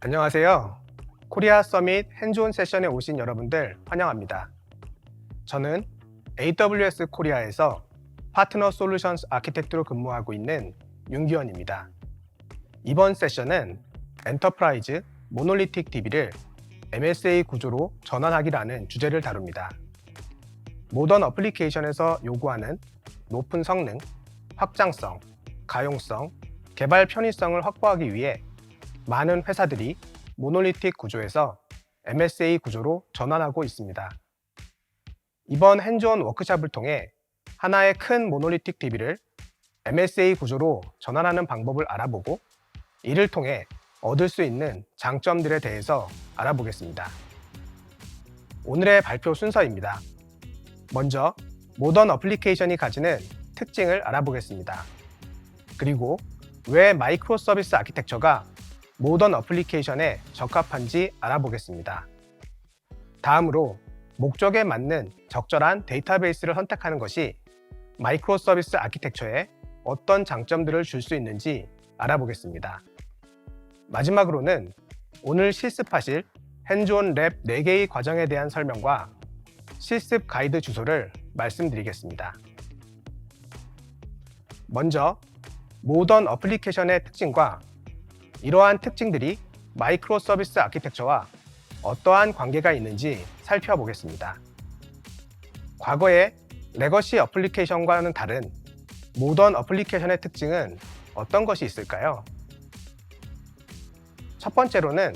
안녕하세요. 코리아 서밋 핸즈온 세션에 오신 여러분들 환영합니다. 저는 AWS 코리아에서 파트너 솔루션스 아키텍트로 근무하고 있는 윤기원입니다. 이번 세션은 엔터프라이즈 모놀리틱 DB를 MSA 구조로 전환하기라는 주제를 다룹니다. 모던 어플리케이션에서 요구하는 높은 성능, 확장성, 가용성, 개발 편의성을 확보하기 위해 많은 회사들이 모놀리틱 구조에서 MSA 구조로 전환하고 있습니다. 이번 핸즈온 워크숍을 통해 하나의 큰 모놀리틱 DB를 MSA 구조로 전환하는 방법을 알아보고 이를 통해 얻을 수 있는 장점들에 대해서 알아보겠습니다. 오늘의 발표 순서입니다. 먼저 모던 어플리케이션이 가지는 특징을 알아보겠습니다. 그리고 왜 마이크로 서비스 아키텍처가 모던 어플리케이션에 적합한지 알아보겠습니다. 다음으로 목적에 맞는 적절한 데이터베이스를 선택하는 것이 마이크로 서비스 아키텍처에 어떤 장점들을 줄 수 있는지 알아보겠습니다. 마지막으로는 오늘 실습하실 핸즈온 랩 4개의 과정에 대한 설명과 실습 가이드 주소를 말씀드리겠습니다. 먼저 모던 어플리케이션의 특징과 이러한 특징들이 마이크로 서비스 아키텍처와 어떠한 관계가 있는지 살펴보겠습니다. 과거의 레거시 어플리케이션과는 다른 모던 어플리케이션의 특징은 어떤 것이 있을까요? 첫 번째로는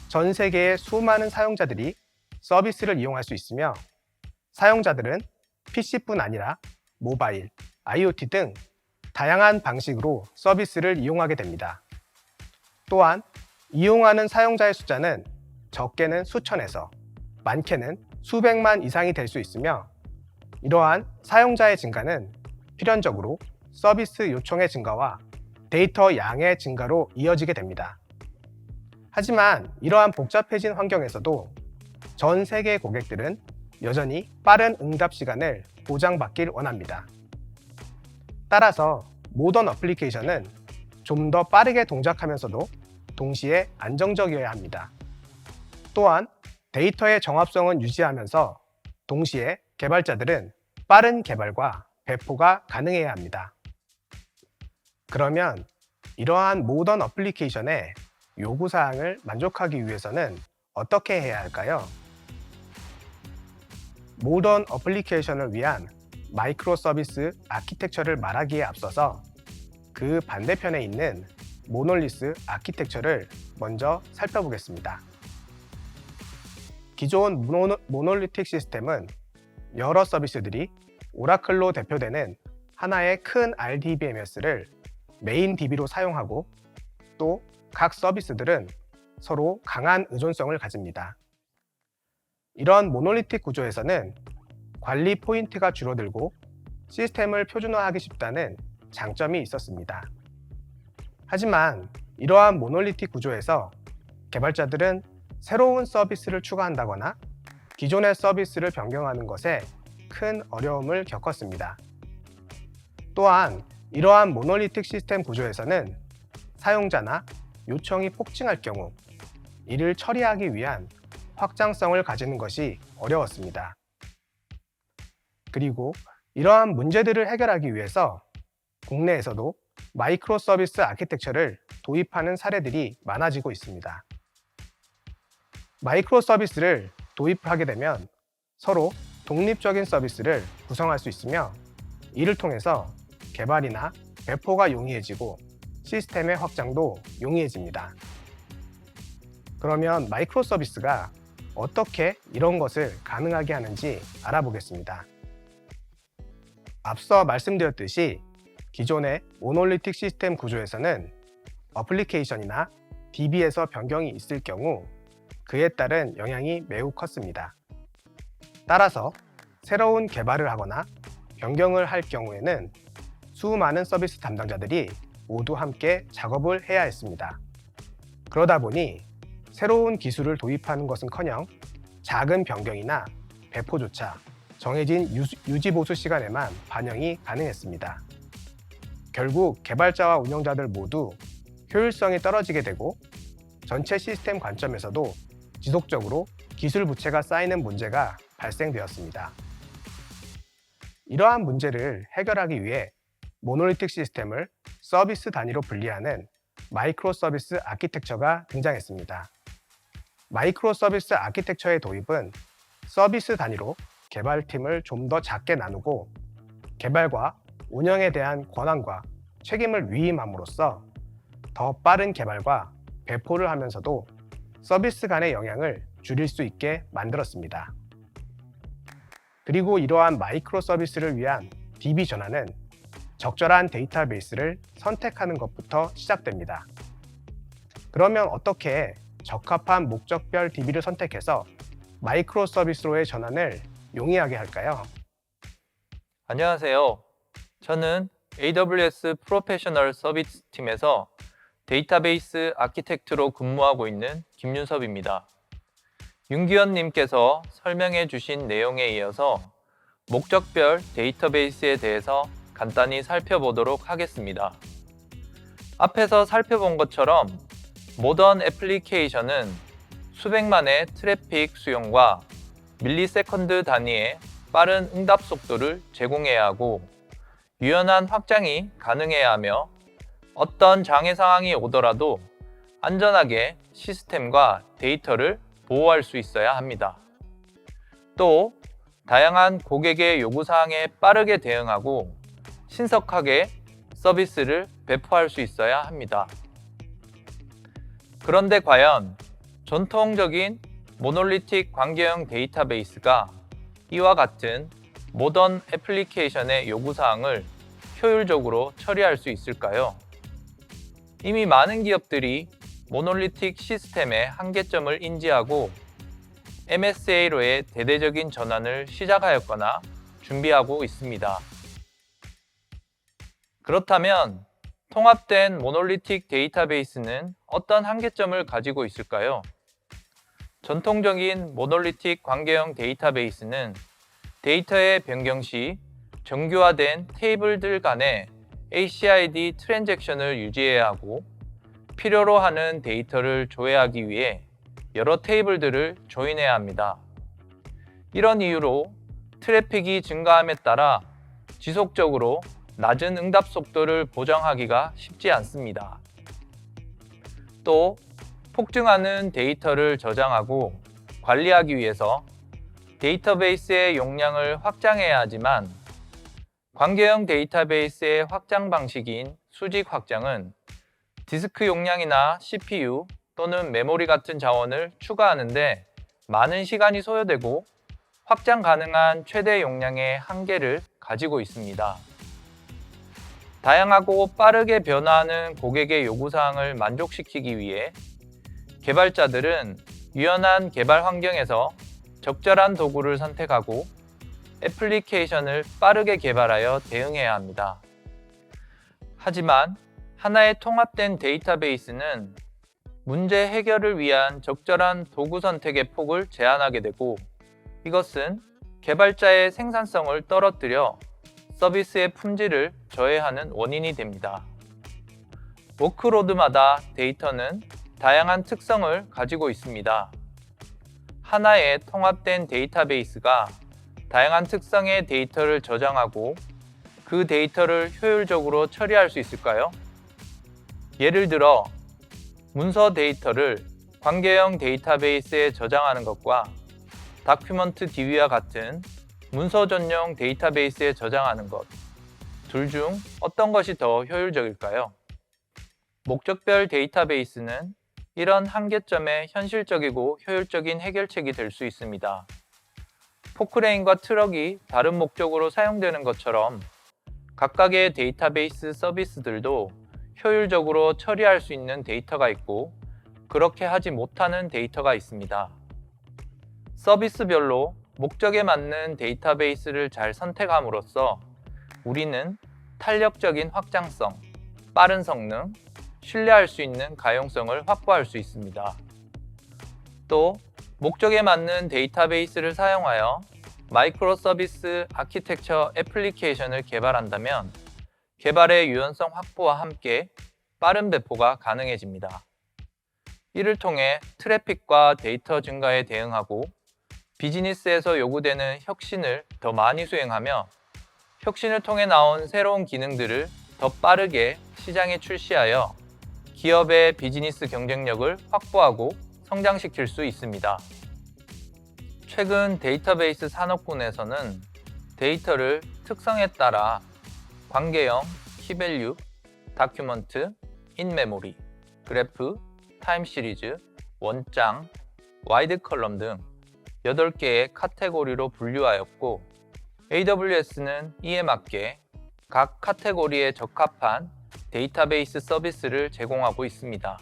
전 세계의 수많은 사용자들이 서비스를 이용할 수 있으며 사용자들은 PC뿐 아니라 모바일, IoT 등 다양한 방식으로 서비스를 이용하게 됩니다. 또한 이용하는 사용자의 숫자는 적게는 수천에서 많게는 수백만 이상이 될 수 있으며 이러한 사용자의 증가는 필연적으로 서비스 요청의 증가와 데이터 양의 증가로 이어지게 됩니다. 하지만 이러한 복잡해진 환경에서도 전 세계 고객들은 여전히 빠른 응답 시간을 보장받길 원합니다. 따라서 모던 어플리케이션은 좀 더 빠르게 동작하면서도 동시에 안정적이어야 합니다. 또한 데이터의 정합성은 유지하면서 동시에 개발자들은 빠른 개발과 배포가 가능해야 합니다. 그러면 이러한 모던 어플리케이션의 요구사항을 만족하기 위해서는 어떻게 해야 할까요? 모던 어플리케이션을 위한 마이크로 서비스 아키텍처를 말하기에 앞서서 그 반대편에 있는 모놀리스 아키텍처를 먼저 살펴보겠습니다. 기존 모놀리틱 시스템은 여러 서비스들이 오라클로 대표되는 하나의 큰 RDBMS를 메인 DB로 사용하고 또 각 서비스들은 서로 강한 의존성을 가집니다. 이런 모놀리틱 구조에서는 관리 포인트가 줄어들고 시스템을 표준화하기 쉽다는 장점이 있었습니다. 하지만 이러한 모놀리틱 구조에서 개발자들은 새로운 서비스를 추가한다거나 기존의 서비스를 변경하는 것에 큰 어려움을 겪었습니다. 또한 이러한 모놀리틱 시스템 구조에서는 사용자나 요청이 폭증할 경우 이를 처리하기 위한 확장성을 가지는 것이 어려웠습니다. 그리고 이러한 문제들을 해결하기 위해서 국내에서도 마이크로 서비스 아키텍처를 도입하는 사례들이 많아지고 있습니다. 마이크로 서비스를 도입하게 되면 서로 독립적인 서비스를 구성할 수 있으며 이를 통해서 개발이나 배포가 용이해지고 시스템의 확장도 용이해집니다. 그러면 마이크로 서비스가 어떻게 이런 것을 가능하게 하는지 알아보겠습니다. 앞서 말씀드렸듯이 기존의 모놀리틱 시스템 구조에서는 어플리케이션이나 DB에서 변경이 있을 경우 그에 따른 영향이 매우 컸습니다. 따라서 새로운 개발을 하거나 변경을 할 경우에는 수많은 서비스 담당자들이 모두 함께 작업을 해야 했습니다. 그러다 보니 새로운 기술을 도입하는 것은커녕 작은 변경이나 배포조차 정해진 유지보수 시간에만 반영이 가능했습니다. 결국 개발자와 운영자들 모두 효율성이 떨어지게 되고 전체 시스템 관점에서도 지속적으로 기술 부채가 쌓이는 문제가 발생되었습니다. 이러한 문제를 해결하기 위해 모놀리틱 시스템을 서비스 단위로 분리하는 마이크로 서비스 아키텍처가 등장했습니다. 마이크로 서비스 아키텍처의 도입은 서비스 단위로 개발팀을 좀 더 작게 나누고 개발과 운영에 대한 권한과 책임을 위임함으로써 더 빠른 개발과 배포를 하면서도 서비스 간의 영향을 줄일 수 있게 만들었습니다. 그리고 이러한 마이크로 서비스를 위한 DB 전환은 적절한 데이터베이스를 선택하는 것부터 시작됩니다. 그러면 어떻게 적합한 목적별 DB를 선택해서 마이크로 서비스로의 전환을 용이하게 할까요? 안녕하세요. 저는 AWS 프로페셔널 서비스 팀에서 데이터베이스 아키텍트로 근무하고 있는 김윤섭입니다. 윤기현님께서 설명해 주신 내용에 이어서 목적별 데이터베이스에 대해서 간단히 살펴보도록 하겠습니다. 앞에서 살펴본 것처럼 모던 애플리케이션은 수백만의 트래픽 수용과 밀리세컨드 단위의 빠른 응답 속도를 제공해야 하고 유연한 확장이 가능해야 하며 어떤 장애 상황이 오더라도 안전하게 시스템과 데이터를 보호할 수 있어야 합니다. 또 다양한 고객의 요구사항에 빠르게 대응하고 신속하게 서비스를 배포할 수 있어야 합니다. 그런데 과연 전통적인 모놀리틱 관계형 데이터베이스가 이와 같은 모던 애플리케이션의 요구사항을 효율적으로 처리할 수 있을까요? 이미 많은 기업들이 모놀리틱 시스템의 한계점을 인지하고 MSA로의 대대적인 전환을 시작하였거나 준비하고 있습니다. 그렇다면 통합된 모놀리틱 데이터베이스는 어떤 한계점을 가지고 있을까요? 전통적인 모놀리틱 관계형 데이터베이스는 데이터의 변경 시 정규화된 테이블들 간의 ACID 트랜잭션을 유지해야 하고 필요로 하는 데이터를 조회하기 위해 여러 테이블들을 조인해야 합니다. 이런 이유로 트래픽이 증가함에 따라 지속적으로 낮은 응답 속도를 보장하기가 쉽지 않습니다. 또 폭증하는 데이터를 저장하고 관리하기 위해서 데이터베이스의 용량을 확장해야 하지만 관계형 데이터베이스의 확장 방식인 수직 확장은 디스크 용량이나 CPU 또는 메모리 같은 자원을 추가하는데 많은 시간이 소요되고 확장 가능한 최대 용량의 한계를 가지고 있습니다. 다양하고 빠르게 변화하는 고객의 요구사항을 만족시키기 위해 개발자들은 유연한 개발 환경에서 적절한 도구를 선택하고 애플리케이션을 빠르게 개발하여 대응해야 합니다. 하지만 하나의 통합된 데이터베이스는 문제 해결을 위한 적절한 도구 선택의 폭을 제한하게 되고 이것은 개발자의 생산성을 떨어뜨려 서비스의 품질을 저해하는 원인이 됩니다. 워크로드마다 데이터는 다양한 특성을 가지고 있습니다. 하나의 통합된 데이터베이스가 다양한 특성의 데이터를 저장하고 그 데이터를 효율적으로 처리할 수 있을까요? 예를 들어 문서 데이터를 관계형 데이터베이스에 저장하는 것과 다큐먼트 DB와 같은 문서 전용 데이터베이스에 저장하는 것, 둘 중 어떤 것이 더 효율적일까요? 목적별 데이터베이스는 이런 한계점에 현실적이고 효율적인 해결책이 될 수 있습니다. 포크레인과 트럭이 다른 목적으로 사용되는 것처럼 각각의 데이터베이스 서비스들도 효율적으로 처리할 수 있는 데이터가 있고 그렇게 하지 못하는 데이터가 있습니다. 서비스별로 목적에 맞는 데이터베이스를 잘 선택함으로써 우리는 탄력적인 확장성, 빠른 성능, 신뢰할 수 있는 가용성을 확보할 수 있습니다. 또 목적에 맞는 데이터베이스를 사용하여 마이크로 서비스 아키텍처 애플리케이션을 개발한다면 개발의 유연성 확보와 함께 빠른 배포가 가능해집니다. 이를 통해 트래픽과 데이터 증가에 대응하고 비즈니스에서 요구되는 혁신을 더 많이 수행하며 혁신을 통해 나온 새로운 기능들을 더 빠르게 시장에 출시하여 기업의 비즈니스 경쟁력을 확보하고 성장시킬 수 있습니다. 최근 데이터베이스 산업군에서는 데이터를 특성에 따라 관계형, 키밸류, 다큐먼트, 인메모리, 그래프, 타임 시리즈, 원장, 와이드 컬럼 등 8개의 카테고리로 분류하였고 AWS는 이에 맞게 각 카테고리에 적합한 데이터베이스 서비스를 제공하고 있습니다.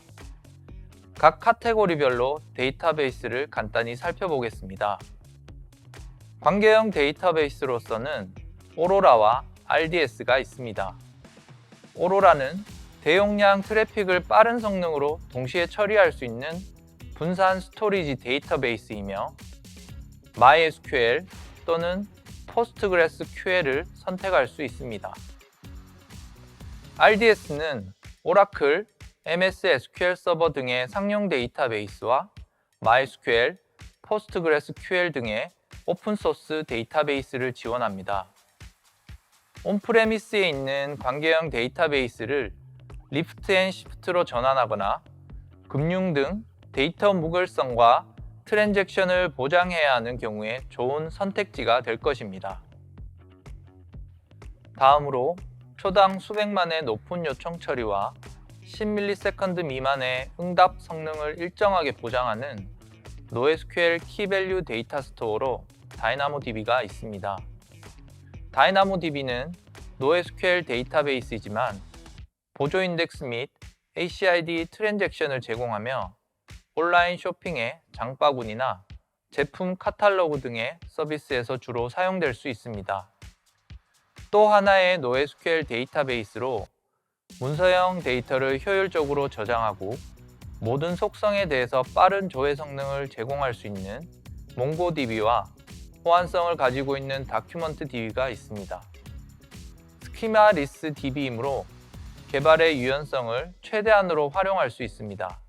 각 카테고리별로 데이터베이스를 간단히 살펴보겠습니다. 관계형 데이터베이스로서는 오로라와 RDS가 있습니다. 오로라는 대용량 트래픽을 빠른 성능으로 동시에 처리할 수 있는 분산 스토리지 데이터베이스이며 MySQL 또는 PostgreSQL을 선택할 수 있습니다. RDS는 오라클, MS SQL 서버 등의 상용 데이터베이스와 MySQL, PostgreSQL 등의 오픈소스 데이터베이스를 지원합니다. 온프레미스에 있는 관계형 데이터베이스를 리프트 앤 시프트로 전환하거나 금융 등 데이터 무결성과 트랜잭션을 보장해야 하는 경우에 좋은 선택지가 될 것입니다. 다음으로 초당 수백만의 높은 요청 처리와 10ms 미만의 응답 성능을 일정하게 보장하는 NoSQL 키밸류 데이터 스토어로 다이나모DB가 있습니다. 다이나모DB는 NoSQL 데이터베이스이지만 보조 인덱스 및 ACID 트랜잭션을 제공하며 온라인 쇼핑의 장바구니나 제품 카탈로그 등의 서비스에서 주로 사용될 수 있습니다. 또 하나의 NoSQL 데이터베이스로 문서형 데이터를 효율적으로 저장하고 모든 속성에 대해서 빠른 조회 성능을 제공할 수 있는 몽고DB와 호환성을 가지고 있는 다큐먼트DB가 있습니다. 스키마리스 DB이므로 개발의 유연성을 최대한으로 활용할 수 있습니다.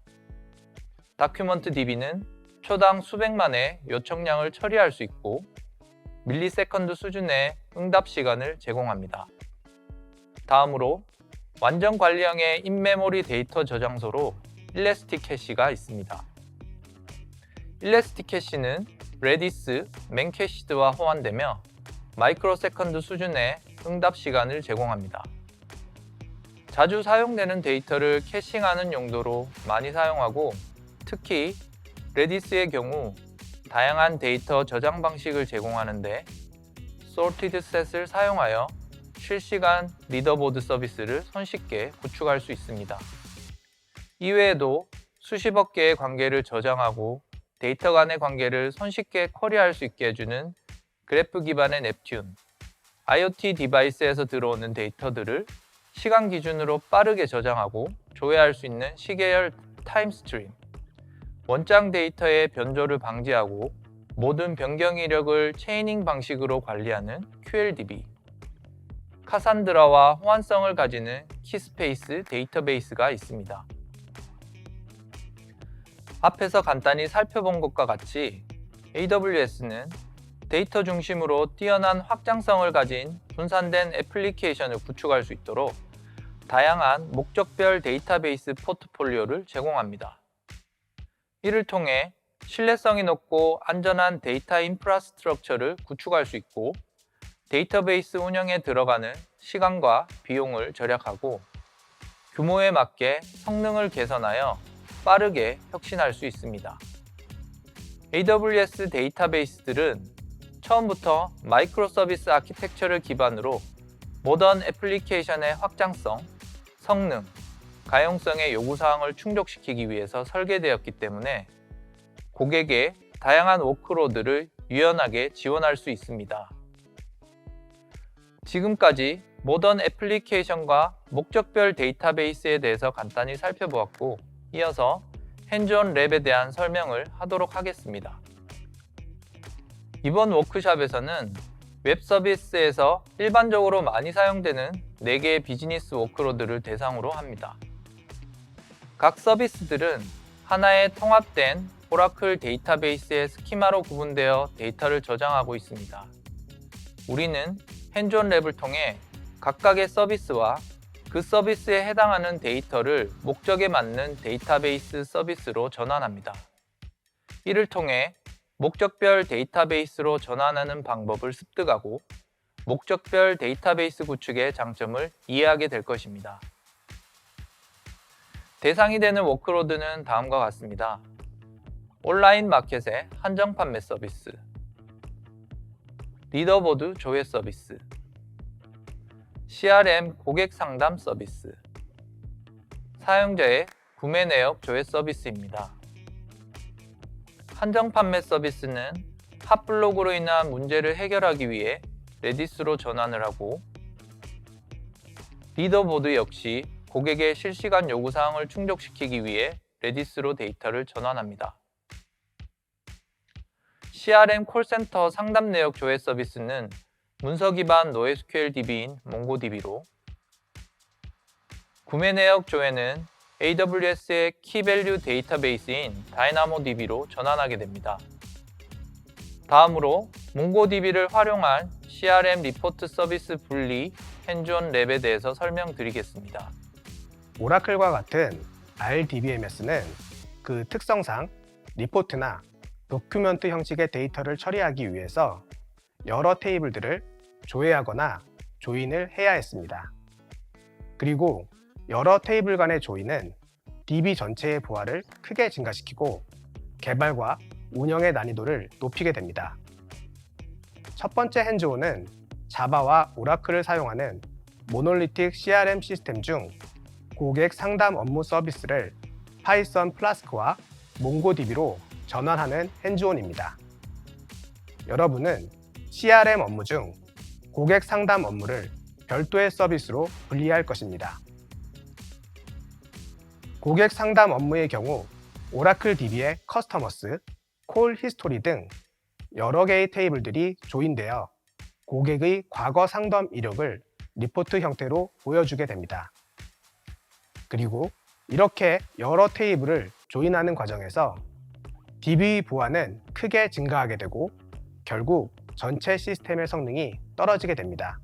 다큐먼트DB는 초당 수백만의 요청량을 처리할 수 있고 밀리세컨드 수준의 응답 시간을 제공합니다. 다음으로 완전 관리형의 인메모리 데이터 저장소로 일래스틱캐시가 있습니다. 일래스틱캐시는 레디스, 맨캐시드와 호환되며 마이크로 세컨드 수준의 응답 시간을 제공합니다. 자주 사용되는 데이터를 캐싱하는 용도로 많이 사용하고 특히 레디스의 경우 다양한 데이터 저장 방식을 제공하는데 sorted set을 사용하여 실시간 리더보드 서비스를 손쉽게 구축할 수 있습니다. 이외에도 수십억 개의 관계를 저장하고 데이터 간의 관계를 손쉽게 쿼리할 수 있게 해주는 그래프 기반의 넵튠, IoT 디바이스에서 들어오는 데이터들을 시간 기준으로 빠르게 저장하고 조회할 수 있는 시계열 타임스트림, 원장 데이터의 변조를 방지하고 모든 변경 이력을 체이닝 방식으로 관리하는 QLDB, 카산드라와 호환성을 가지는 키스페이스 데이터베이스가 있습니다. 앞에서 간단히 살펴본 것과 같이 AWS는 데이터 중심으로 뛰어난 확장성을 가진 분산된 애플리케이션을 구축할 수 있도록 다양한 목적별 데이터베이스 포트폴리오를 제공합니다. 이를 통해 신뢰성이 높고 안전한 데이터 인프라스트럭처를 구축할 수 있고 데이터베이스 운영에 들어가는 시간과 비용을 절약하고 규모에 맞게 성능을 개선하여 빠르게 혁신할 수 있습니다. AWS 데이터베이스들은 처음부터 마이크로 서비스 아키텍처를 기반으로 모던 애플리케이션의 확장성, 성능, 가용성의 요구사항을 충족시키기 위해서 설계되었기 때문에 고객의 다양한 워크로드를 유연하게 지원할 수 있습니다. 지금까지 모던 애플리케이션과 목적별 데이터베이스에 대해서 간단히 살펴보았고 이어서 핸즈온 랩에 대한 설명을 하도록 하겠습니다. 이번 워크숍에서는 웹 서비스에서 일반적으로 많이 사용되는 4개의 비즈니스 워크로드를 대상으로 합니다. 각 서비스들은 하나의 통합된 오라클 데이터베이스의 스키마로 구분되어 데이터를 저장하고 있습니다. 우리는 핸즈온 랩을 통해 각각의 서비스와 그 서비스에 해당하는 데이터를 목적에 맞는 데이터베이스 서비스로 전환합니다. 이를 통해 목적별 데이터베이스로 전환하는 방법을 습득하고 목적별 데이터베이스 구축의 장점을 이해하게 될 것입니다. 대상이 되는 워크로드는 다음과 같습니다. 온라인 마켓의 한정 판매 서비스, 리더보드 조회 서비스, CRM 고객 상담 서비스, 사용자의 구매 내역 조회 서비스입니다. 한정 판매 서비스는 핫블로그로 인한 문제를 해결하기 위해 레디스로 전환을 하고, 리더보드 역시 고객의 실시간 요구사항을 충족시키기 위해 레디스로 데이터를 전환합니다. CRM 콜센터 상담 내역 조회 서비스는 문서 기반 NoSQL DB인 몽고DB로, 구매 내역 조회는 AWS의 키밸류 데이터베이스인 다이나모DB로 전환하게 됩니다. 다음으로 몽고DB를 활용한 CRM 리포트 서비스 분리 핸즈온 랩에 대해서 설명드리겠습니다. 오라클과 같은 RDBMS는 그 특성상 리포트나 도큐먼트 형식의 데이터를 처리하기 위해서 여러 테이블들을 조회하거나 조인을 해야 했습니다. 그리고 여러 테이블 간의 조인은 DB 전체의 보안을 크게 증가시키고 개발과 운영의 난이도를 높이게 됩니다. 첫 번째 핸즈온은 자바와 오라클을 사용하는 모놀리틱 CRM 시스템 중 고객 상담 업무 서비스를 파이썬 플라스크와 몽고DB로 전환하는 핸즈온입니다. 여러분은 CRM 업무 중 고객 상담 업무를 별도의 서비스로 분리할 것입니다. 고객 상담 업무의 경우 오라클 DB의 커스터머스, 콜 히스토리 등 여러 개의 테이블들이 조인되어 고객의 과거 상담 이력을 리포트 형태로 보여주게 됩니다. 그리고 이렇게 여러 테이블을 조인하는 과정에서 DB 보안은 크게 증가하게 되고 결국 전체 시스템의 성능이 떨어지게 됩니다.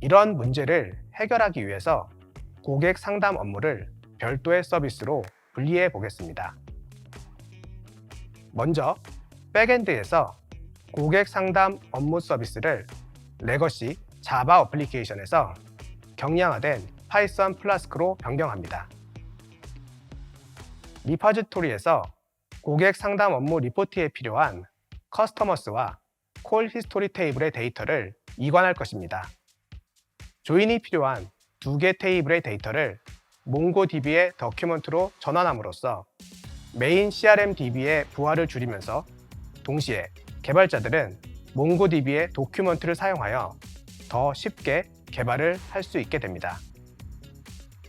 이런 문제를 해결하기 위해서 고객 상담 업무를 별도의 서비스로 분리해 보겠습니다. 먼저 백엔드에서 고객 상담 업무 서비스를 레거시 자바 어플리케이션에서 경량화된 파이썬 플라스크로 변경합니다. 리퍼지토리에서 고객 상담 업무 리포트에 필요한 커스터머스와 콜 히스토리 테이블의 데이터를 이관할 것입니다. 조인이 필요한 두 개 테이블의 데이터를 몽고DB의 더큐먼트로 전환함으로써 메인 CRM DB의 부하를 줄이면서 동시에 개발자들은 몽고DB의 도큐먼트를 사용하여 더 쉽게 개발을 할 수 있게 됩니다.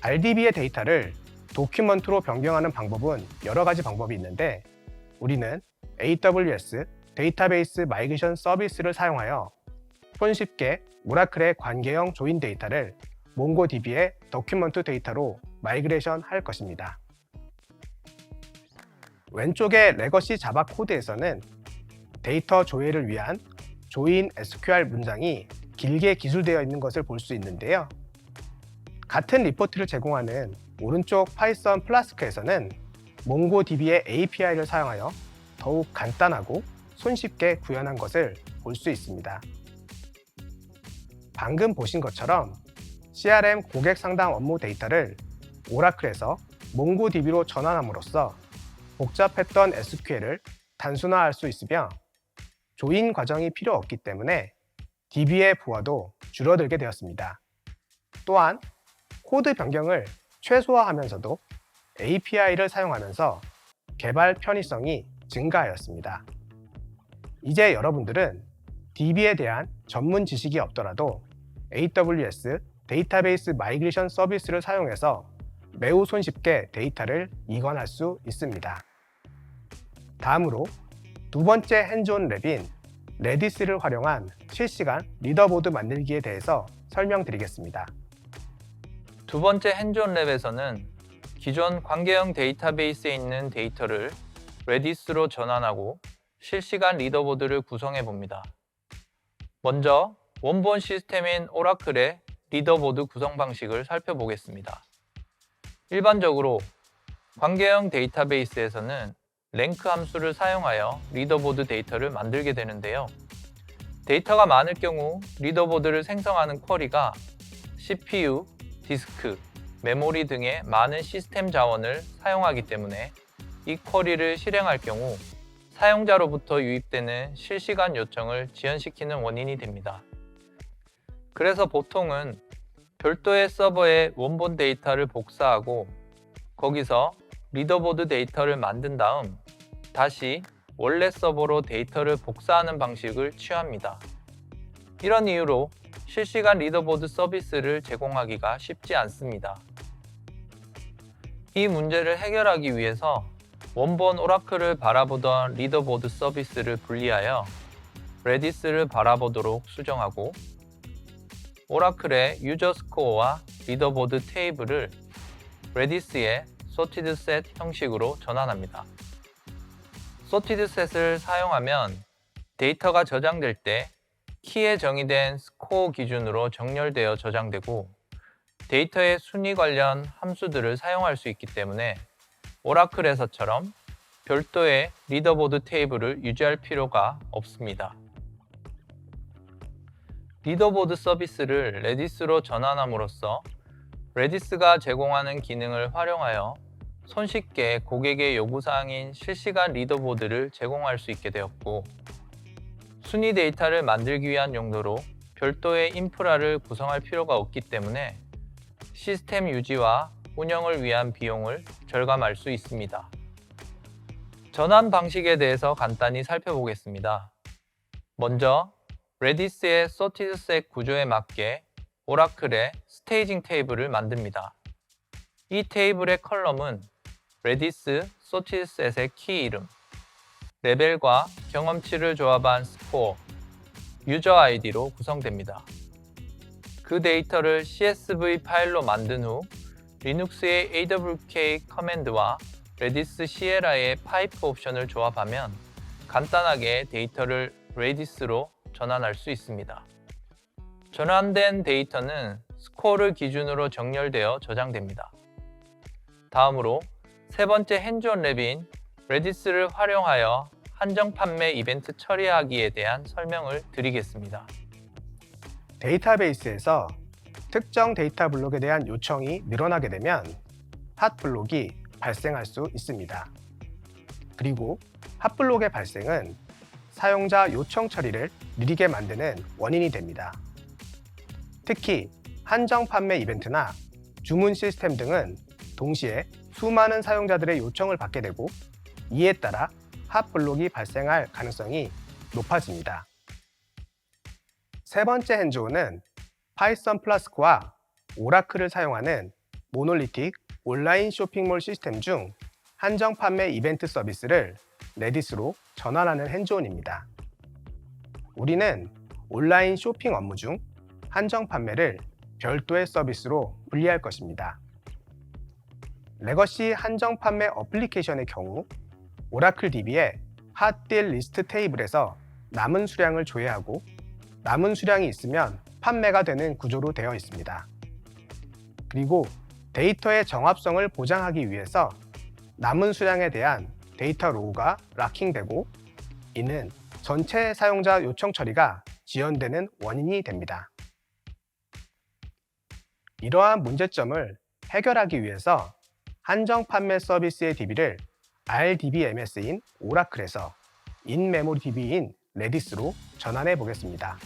RDB의 데이터를 도큐먼트로 변경하는 방법은 여러 가지 방법이 있는데 우리는 AWS 데이터베이스 마이그레이션 서비스를 사용하여 손쉽게 오라클의 관계형 조인 데이터를 몽고DB의 도큐먼트 데이터로 마이그레이션 할 것입니다. 왼쪽의 레거시 자바 코드에서는 데이터 조회를 위한 조인 SQL 문장이 길게 기술되어 있는 것을 볼 수 있는데요. 같은 리포트를 제공하는 오른쪽 파이썬 플라스크에서는 몽고DB의 API를 사용하여 더욱 간단하고 손쉽게 구현한 것을 볼 수 있습니다. 방금 보신 것처럼 CRM 고객 상담 업무 데이터를 오라클에서 몽고DB로 전환함으로써 복잡했던 SQL을 단순화할 수 있으며 조인 과정이 필요 없기 때문에 DB의 부하도 줄어들게 되었습니다. 또한 코드 변경을 최소화하면서도 API를 사용하면서 개발 편의성이 증가하였습니다. 이제 여러분들은 DB에 대한 전문 지식이 없더라도 AWS 데이터베이스 마이그레이션 서비스를 사용해서 매우 손쉽게 데이터를 이관할 수 있습니다. 다음으로 두 번째 핸즈온 랩인 레디스를 활용한 실시간 리더보드 만들기에 대해서 설명드리겠습니다. 두 번째 핸즈온 랩에서는 기존 관계형 데이터베이스에 있는 데이터를 레디스로 전환하고 실시간 리더보드를 구성해 봅니다. 먼저 원본 시스템인 오라클의 리더보드 구성 방식을 살펴보겠습니다. 일반적으로 관계형 데이터베이스에서는 랭크 함수를 사용하여 리더보드 데이터를 만들게 되는데요. 데이터가 많을 경우 리더보드를 생성하는 쿼리가 CPU, 디스크, 메모리 등의 많은 시스템 자원을 사용하기 때문에 이 쿼리를 실행할 경우 사용자로부터 유입되는 실시간 요청을 지연시키는 원인이 됩니다. 그래서 보통은 별도의 서버에 원본 데이터를 복사하고 거기서 리더보드 데이터를 만든 다음 다시 원래 서버로 데이터를 복사하는 방식을 취합니다. 이런 이유로 실시간 리더보드 서비스를 제공하기가 쉽지 않습니다. 이 문제를 해결하기 위해서 원본 오라클을 바라보던 리더보드 서비스를 분리하여 레디스를 바라보도록 수정하고 오라클의 유저 스코어와 리더보드 테이블을 레디스의 sorted set 형식으로 전환합니다. sorted set을 사용하면 데이터가 저장될 때 키에 정의된 스코어 기준으로 정렬되어 저장되고 데이터의 순위 관련 함수들을 사용할 수 있기 때문에 오라클에서처럼 별도의 리더보드 테이블을 유지할 필요가 없습니다. 리더보드 서비스를 레디스로 전환함으로써 레디스가 제공하는 기능을 활용하여 손쉽게 고객의 요구사항인 실시간 리더보드를 제공할 수 있게 되었고 순위 데이터를 만들기 위한 용도로 별도의 인프라를 구성할 필요가 없기 때문에 시스템 유지와 운영을 위한 비용을 절감할 수 있습니다. 전환 방식에 대해서 간단히 살펴보겠습니다. 먼저 레디스의 sorted set 구조에 맞게 오라클의 스테이징 테이블을 만듭니다. 이 테이블의 컬럼은 레디스 sorted set의 키 이름, 레벨과 경험치를 조합한 스코어, 유저 아이디로 구성됩니다. 그 데이터를 CSV 파일로 만든 후 리눅스의 awk 커맨드와 레디스 시에라의 파이프 옵션을 조합하면 간단하게 데이터를 레디스로 전환할 수 있습니다. 전환된 데이터는 스코어를 기준으로 정렬되어 저장됩니다. 다음으로 세 번째 핸즈온 랩인 레디스를 활용하여 한정 판매 이벤트 처리하기에 대한 설명을 드리겠습니다. 데이터베이스에서 특정 데이터 블록에 대한 요청이 늘어나게 되면 핫 블록이 발생할 수 있습니다. 그리고 핫 블록의 발생은 사용자 요청 처리를 느리게 만드는 원인이 됩니다. 특히 한정 판매 이벤트나 주문 시스템 등은 동시에 수많은 사용자들의 요청을 받게 되고 이에 따라 핫 블록이 발생할 가능성이 높아집니다. 세 번째 핸즈온은 파이썬 플라스크와 오라클을 사용하는 모놀리틱 온라인 쇼핑몰 시스템 중 한정 판매 이벤트 서비스를 레디스로 전환하는 핸즈온입니다. 우리는 온라인 쇼핑 업무 중 한정 판매를 별도의 서비스로 분리할 것입니다. 레거시 한정 판매 어플리케이션의 경우 오라클 DB의 핫딜 리스트 테이블에서 남은 수량을 조회하고 남은 수량이 있으면 판매가 되는 구조로 되어 있습니다. 그리고 데이터의 정합성을 보장하기 위해서 남은 수량에 대한 데이터 로우가 락킹되고 이는 전체 사용자 요청 처리가 지연되는 원인이 됩니다. 이러한 문제점을 해결하기 위해서 한정 판매 서비스의 DB를 RDBMS인 오라클에서 인메모리 DB인 레디스로 전환해 보겠습니다.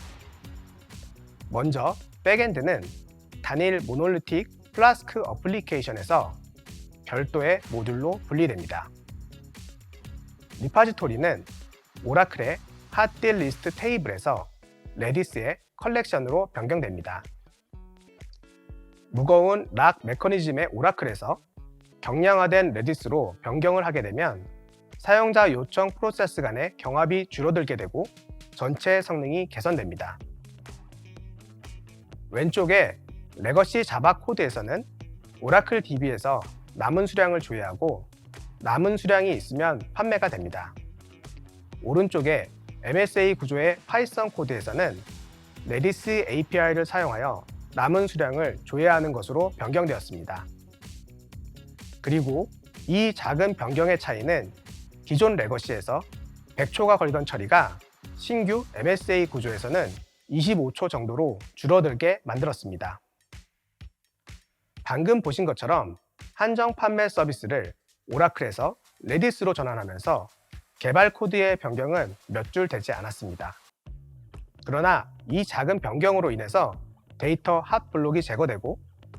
먼저 백엔드는 단일 모놀리틱 플라스크 어플리케이션에서 별도의 모듈로 분리됩니다. 리파지토리는 오라클의 핫딜 리스트 테이블에서 레디스의 컬렉션으로 변경됩니다. 무거운 락 메커니즘의 오라클에서 경량화된 레디스로 변경을 하게 되면 사용자 요청 프로세스 간의 경합이 줄어들게 되고 전체 성능이 개선됩니다. 왼쪽의 레거시 자바 코드에서는 오라클 DB에서 남은 수량을 조회하고 남은 수량이 있으면 판매가 됩니다. 오른쪽에 MSA 구조의 파이썬 코드에서는 레디스 API를 사용하여 남은 수량을 조회하는 것으로 변경되었습니다. 그리고 이 작은 변경의 차이는 기존 레거시에서 100초가 걸리던 처리가 신규 MSA 구조에서는 25초 정도로 줄어들게 만들었습니다. 방금 보신 것처럼 한정 판매 서비스를 오라클에서 레디스로 전환하면서 개발 코드의 변경은 몇 줄 되지 않았습니다. 그러나 이 작은 변경으로 인해서 데이터 핫 블록이 제거되고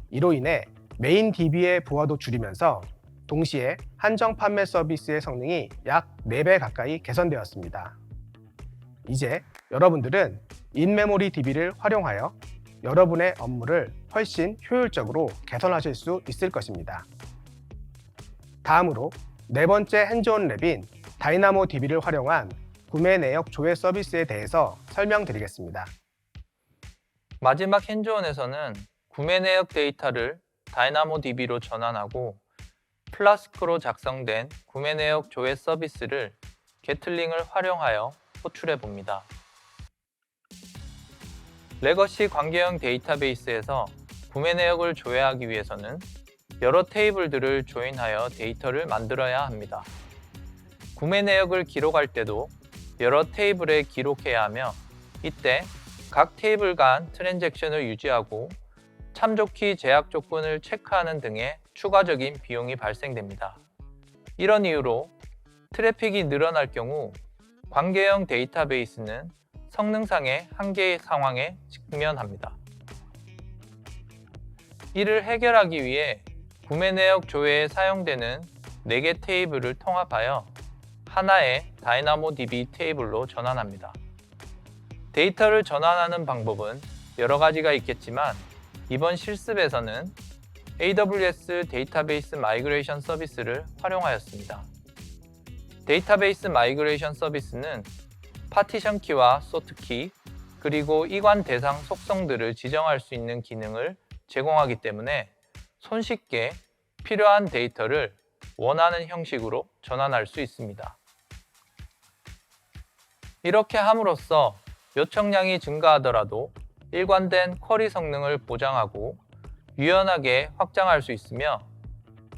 이로 인해 메인 DB의 부하도 줄이면서 동시에 한정 판매 서비스의 성능이 약 4배 가까이 개선되었습니다. 이제 여러분들은 인메모리 DB를 활용하여 여러분의 업무를 훨씬 효율적으로 개선하실 수 있을 것입니다. 다음으로 네 번째 핸즈온 랩인 다이나모 DB를 활용한 구매 내역 조회 서비스에 대해서 설명드리겠습니다. 마지막 핸즈온에서는 구매 내역 데이터를 다이나모 DB로 전환하고 플라스크로 작성된 구매 내역 조회 서비스를 게틀링을 활용하여 호출해 봅니다. 레거시 관계형 데이터베이스에서 구매 내역을 조회하기 위해서는 여러 테이블들을 조인하여 데이터를 만들어야 합니다. 구매 내역을 기록할 때도 여러 테이블에 기록해야 하며 이때 각 테이블 간 트랜잭션을 유지하고 참조키 제약 조건을 체크하는 등의 추가적인 비용이 발생됩니다. 이런 이유로 트래픽이 늘어날 경우 관계형 데이터베이스는 성능상의 한계의 상황에 직면합니다. 이를 해결하기 위해 구매 내역 조회에 사용되는 4개 테이블을 통합하여 하나의 다이나모 DB 테이블로 전환합니다. 데이터를 전환하는 방법은 여러 가지가 있겠지만 이번 실습에서는 AWS 데이터베이스 마이그레이션 서비스를 활용하였습니다. 데이터베이스 마이그레이션 서비스는 파티션 키와 소트 키, 그리고 이관 대상 속성들을 지정할 수 있는 기능을 제공하기 때문에 손쉽게 필요한 데이터를 원하는 형식으로 전환할 수 있습니다. 이렇게 함으로써 요청량이 증가하더라도 일관된 쿼리 성능을 보장하고 유연하게 확장할 수 있으며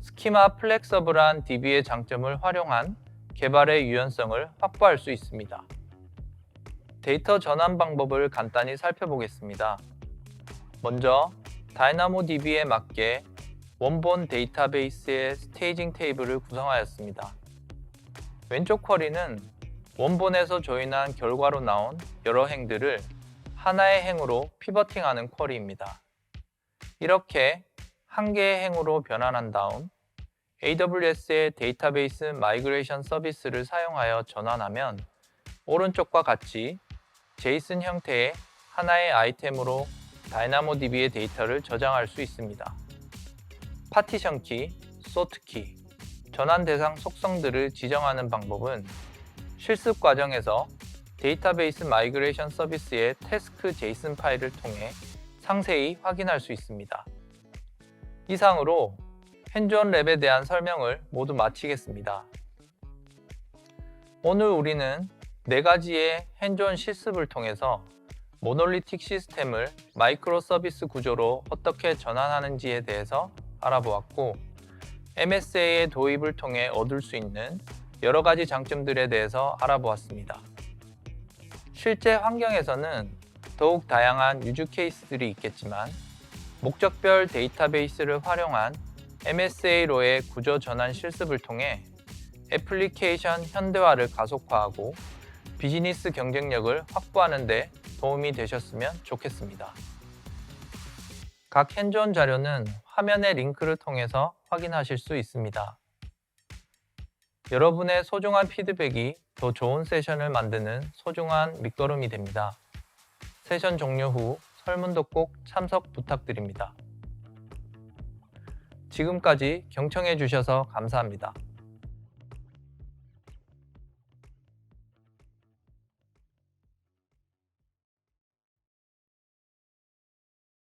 스키마 플렉서블한 DB의 장점을 활용한 개발의 유연성을 확보할 수 있습니다. 데이터 전환 방법을 간단히 살펴보겠습니다. 먼저 다이나모 DB에 맞게 원본 데이터베이스의 스테이징 테이블을 구성하였습니다. 왼쪽 쿼리는 원본에서 조인한 결과로 나온 여러 행들을 하나의 행으로 피버팅하는 쿼리입니다. 이렇게 한 개의 행으로 변환한 다음 AWS의 데이터베이스 마이그레이션 서비스를 사용하여 전환하면 오른쪽과 같이 JSON 형태의 하나의 아이템으로 다이나모 DB의 데이터를 저장할 수 있습니다. 파티션 키, 소트 키, 전환 대상 속성들을 지정하는 방법은 실습 과정에서 데이터베이스 마이그레이션 서비스의 태스크 JSON 파일을 통해 상세히 확인할 수 있습니다. 이상으로 핸즈온 랩에 대한 설명을 모두 마치겠습니다. 오늘 우리는 4가지의 핸즈온 실습을 통해서 모놀리틱 시스템을 마이크로 서비스 구조로 어떻게 전환하는지에 대해서 알아보았고, MSA의 도입을 통해 얻을 수 있는 여러 가지 장점들에 대해서 알아보았습니다. 실제 환경에서는 더욱 다양한 유즈 케이스들이 있겠지만 목적별 데이터베이스를 활용한 MSA로의 구조 전환 실습을 통해 애플리케이션 현대화를 가속화하고 비즈니스 경쟁력을 확보하는 데 도움이 되셨으면 좋겠습니다. 각 핸즈온 자료는 화면의 링크를 통해서 확인하실 수 있습니다. 여러분의 소중한 피드백이 더 좋은 세션을 만드는 소중한 밑거름이 됩니다. 세션 종료 후 설문도 꼭 참석 부탁드립니다. 지금까지 경청해 주셔서 감사합니다.